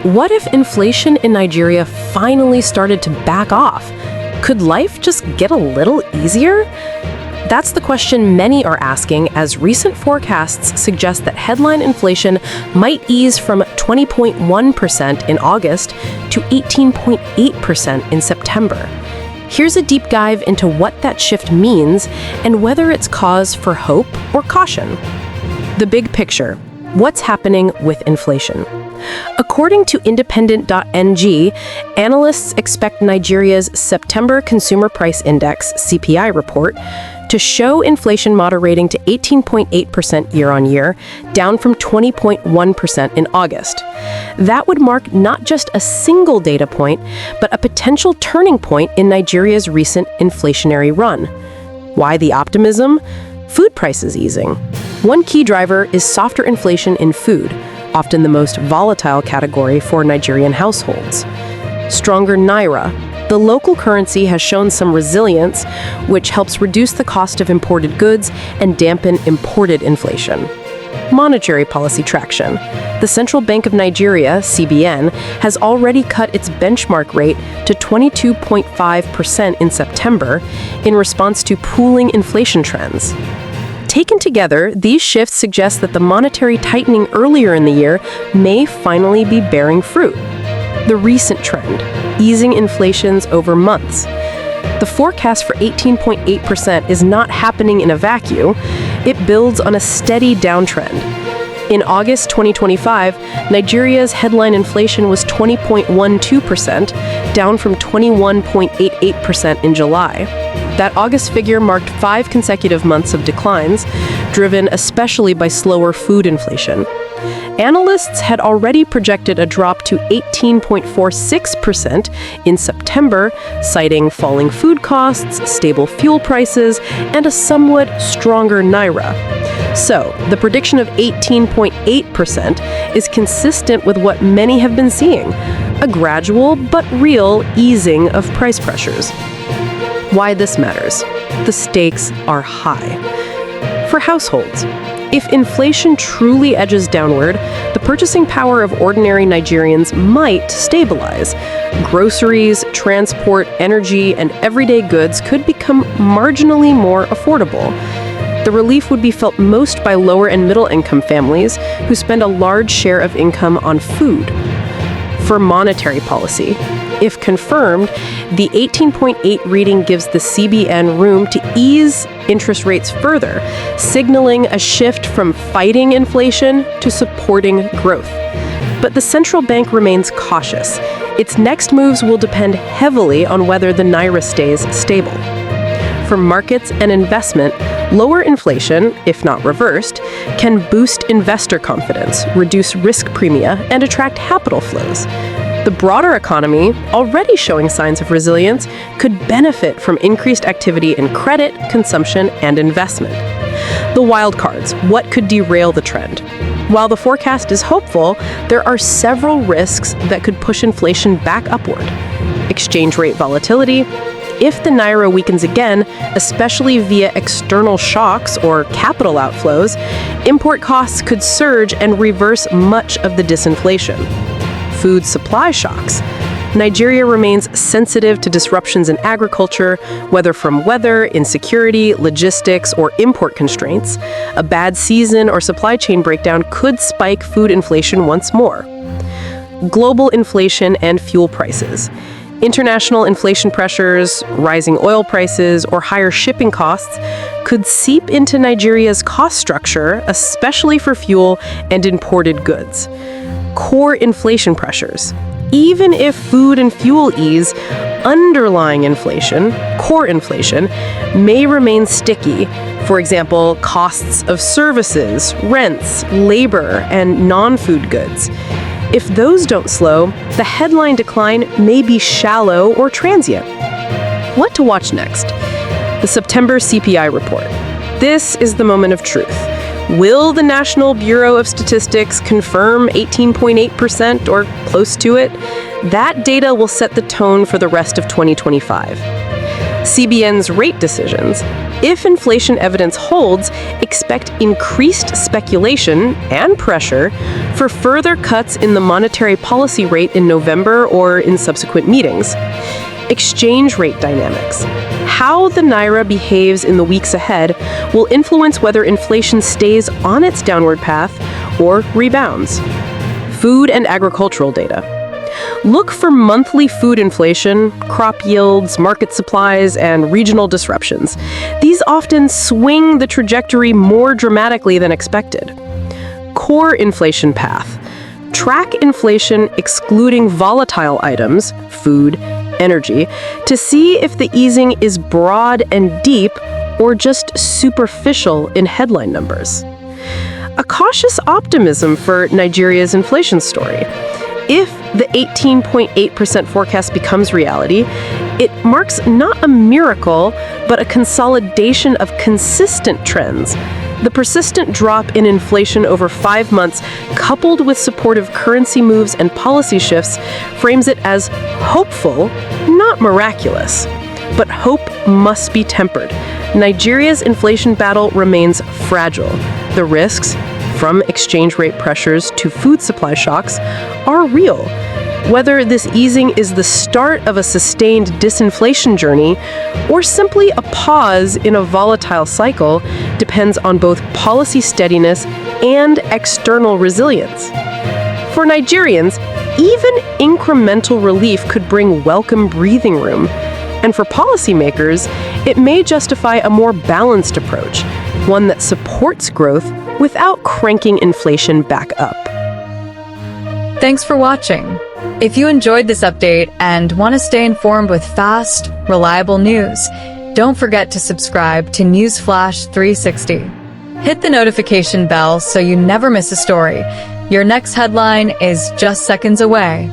What if inflation in Nigeria finally started to back off? Could life just get a little easier? That's the question many are asking, as recent forecasts suggest that headline inflation might ease from 20.1% in August to 18.8% in September. Here's a deep dive into what that shift means and whether it's cause for hope or caution. The big picture. What's happening with inflation? According to independent.ng, analysts expect Nigeria's September Consumer Price Index (CPI) report to show inflation moderating to 18.8% year-on-year, down from 20.1% in August. That would mark not just a single data point, but a potential turning point in Nigeria's recent inflationary run. Why the optimism? Food prices easing. One key driver is softer inflation in food, often the most volatile category for Nigerian households. Stronger Naira. The local currency has shown some resilience, which helps reduce the cost of imported goods and dampen imported inflation. Monetary policy traction. The Central Bank of Nigeria, CBN, has already cut its benchmark rate to 22.5% in September in response to cooling inflation trends. Taken together, these shifts suggest that the monetary tightening earlier in the year may finally be bearing fruit. The recent trend, easing inflations over months. The forecast for 18.8% is not happening in a vacuum. It builds on a steady downtrend. In August 2025, Nigeria's headline inflation was 20.12%, down from 21.88% in July. That August figure marked 5 consecutive months of declines, driven especially by slower food inflation. Analysts had already projected a drop to 18.46% in September, citing falling food costs, stable fuel prices, and a somewhat stronger Naira. So, the prediction of 18.8% is consistent with what many have been seeing, a gradual but real easing of price pressures. Why this matters? The stakes are high. For households, if inflation truly edges downward, the purchasing power of ordinary Nigerians might stabilize. Groceries, transport, energy, and everyday goods could become marginally more affordable. The relief would be felt most by lower and middle income families who spend a large share of income on food. For monetary policy, if confirmed, the 18.8 reading gives the CBN room to ease interest rates further, signaling a shift from fighting inflation to supporting growth. But the central bank remains cautious. Its next moves will depend heavily on whether the Naira stays stable. For markets and investment, lower inflation, if not reversed, can boost investor confidence, reduce risk premia, and attract capital flows. The broader economy, already showing signs of resilience, could benefit from increased activity in credit, consumption, and investment. The wild cards, what could derail the trend? While the forecast is hopeful, there are several risks that could push inflation back upward. Exchange rate volatility. If the Naira weakens again, especially via external shocks or capital outflows, import costs could surge and reverse much of the disinflation. Food supply shocks. Nigeria remains sensitive to disruptions in agriculture, whether from weather, insecurity, logistics, or import constraints. A bad season or supply chain breakdown could spike food inflation once more. Global inflation and fuel prices. International inflation pressures, rising oil prices, or higher shipping costs could seep into Nigeria's cost structure, especially for fuel and imported goods. Core inflation pressures. Even if food and fuel ease, underlying inflation, core inflation, may remain sticky. For example, costs of services, rents, labor, and non-food goods. If those don't slow, the headline decline may be shallow or transient. What to watch next? The September CPI report. This is the moment of truth. Will the National Bureau of Statistics confirm 18.8% or close to it? That data will set the tone for the rest of 2025. CBN's rate decisions. If inflation evidence holds, expect increased speculation and pressure for further cuts in the monetary policy rate in November or in subsequent meetings. Exchange rate dynamics. How the Naira behaves in the weeks ahead will influence whether inflation stays on its downward path or rebounds. Food and agricultural data. Look for monthly food inflation, crop yields, market supplies, and regional disruptions. These often swing the trajectory more dramatically than expected. Core inflation path. Track inflation excluding volatile items, food, energy, to see if the easing is broad and deep or just superficial in headline numbers. A cautious optimism for Nigeria's inflation story. If the 18.8% forecast becomes reality, it marks not a miracle, but a consolidation of consistent trends. The persistent drop in inflation over 5 months, coupled with supportive currency moves and policy shifts, frames it as hopeful, not miraculous. But hope must be tempered. Nigeria's inflation battle remains fragile. The risks, from exchange rate pressures to food supply shocks, are real. Whether this easing is the start of a sustained disinflation journey or simply a pause in a volatile cycle depends on both policy steadiness and external resilience. For Nigerians, even incremental relief could bring welcome breathing room. And for policymakers, it may justify a more balanced approach, one that supports growth without cranking inflation back up. Thanks for watching. If you enjoyed this update and want to stay informed with fast, reliable news, don't forget to subscribe to Newsflash 360. Hit the notification bell so you never miss a story. Your next headline is just seconds away.